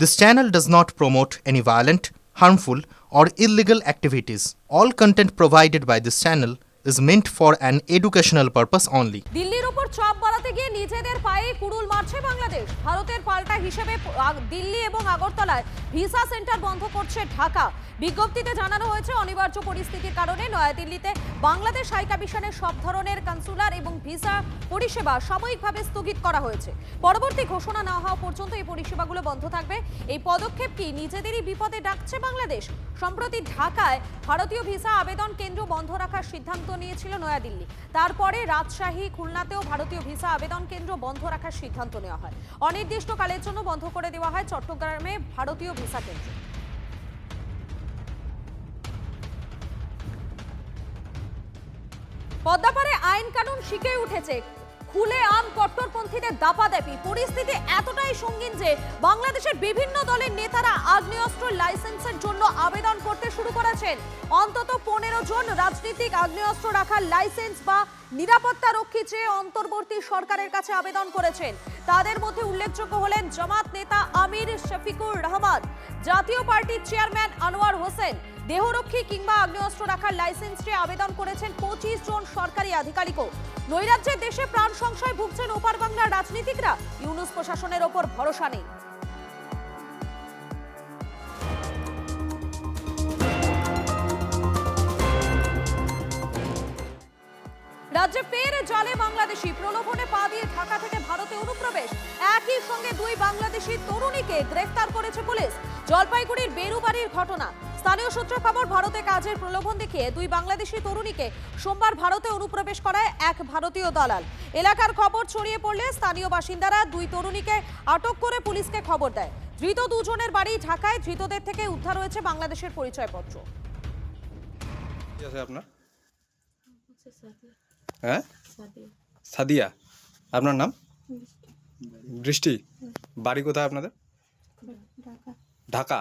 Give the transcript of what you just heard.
This channel does not promote any violent, harmful, or illegal activities. All content provided by this channel is meant for an educational purpose only. দিল্লির উপর চাপ বাড়াতে গিয়ে নিজেদের পায়ে কুড়ুল মারছে বাংলাদেশ। ভারতের পাল্টা হিসেবে দিল্লি এবং আগরতলায় ভিসা সেন্টার বন্ধ করছে ঢাকা। বিজ্ঞপ্তিতে জানানো হয়েছে অনিবার্য পরিস্থিতির কারণে নয়াদিল্লিতে বাংলাদেশ হাই কমিশনের সব ধরনের কনসুলার এবং ভিসা পরিষেবা সাময়িকভাবে স্থগিত করা হয়েছে। পরবর্তী ঘোষণা না হওয়া পর্যন্ত এই পরিষেবাগুলো বন্ধ থাকবে। এই পদক্ষেপ কি নিজেদেরই বিপদে ডাকছে বাংলাদেশ? সম্প্রতি ঢাকায় ভারতীয় ভিসা আবেদন কেন্দ্র বন্ধ রাখার সিদ্ধান্ত নিয়েছিল নয়াদিল্লি। তারপরে রাজশাহী, খুলনাতেও ভারতীয় ভিসা আবেদন কেন্দ্র বন্ধ রাখার সিদ্ধান্ত নেওয়া হয়। অনির্দিষ্টকালের জন্য বন্ধ করে দেওয়া হয় চট্টগ্রামে ভারতীয় ভিসা কেন্দ্র। পদ্মাপাড়ে আইন কানুন শিখে উঠেছে, খুলে আম কট্টরপন্থীদের দাপাদাপি। পরিস্থিতি এতটাই সঙ্গীন যে বাংলাদেশের বিভিন্ন দলের নেতারা আগ্নেয়াস্ত্র লাইসেন্সের জন্য আবেদন করতে শুরু করেছেন। অন্তত 15 জন রাজনৈতিক আগ্নেয়াস্ত্র রাখার লাইসেন্স বা নিরাপত্তা রক্ষী চেয়ে অন্তর্বর্তী সরকারের কাছে আবেদন করেছেন। তাদের মধ্যে উল্লেখযোগ্য হলেন জামাত নেতা আমির শফিকুর রহমান, জাতীয় পার্টির চেয়ারম্যান আনোয়ার হোসেন। দেহরক্ষী কিংবা আগ্নেয়াস্ত্র রাখার লাইসেন্স চেয়ে আবেদন করেছেন 25 জন সরকারি আধিকারিকও। নৈরাজ্যের দেশে প্রাণ সংশয় ভুগছেন ওপার বাংলার রাজনীতিকরা। ইউনূস প্রশাসনের ওপর ভরসা নেই। রাজ্যে ফের জালে বাংলাদেশি, প্রলোভনে পা দিয়ে ঢাকা থেকে ভারতে অনুপ্রবেশ। একই সঙ্গে 2 বাংলাদেশি তরুণীকে গ্রেফতার করেছে পুলিশ। জলপাইগুড়ির বেরুবাড়ির ঘটনা। স্থানীয় সূত্রে খবর, ভারতে কাজের প্রলোভন দেখিয়ে 2 বাংলাদেশি তরুণীকে সোমবার ভারতে অনুপ্রবেশ করায় এক ভারতীয় দালাল। এলাকার খবর ছড়িয়ে পড়লে স্থানীয় বাসিন্দারা 2 তরুণীকে আটক করে পুলিশকে খবর দেয়। ধৃত 2 জনের বাড়ি ঢাকায়। ধৃতদের থেকে উদ্ধার হয়েছে বাংলাদেশের পরিচয়পত্র। কি আছে আপনার? হ্যাঁ, সাদিয়া। আপনার নাম? বৃষ্টি। বাড়ি কোথায় আপনাদের? ঢাকা।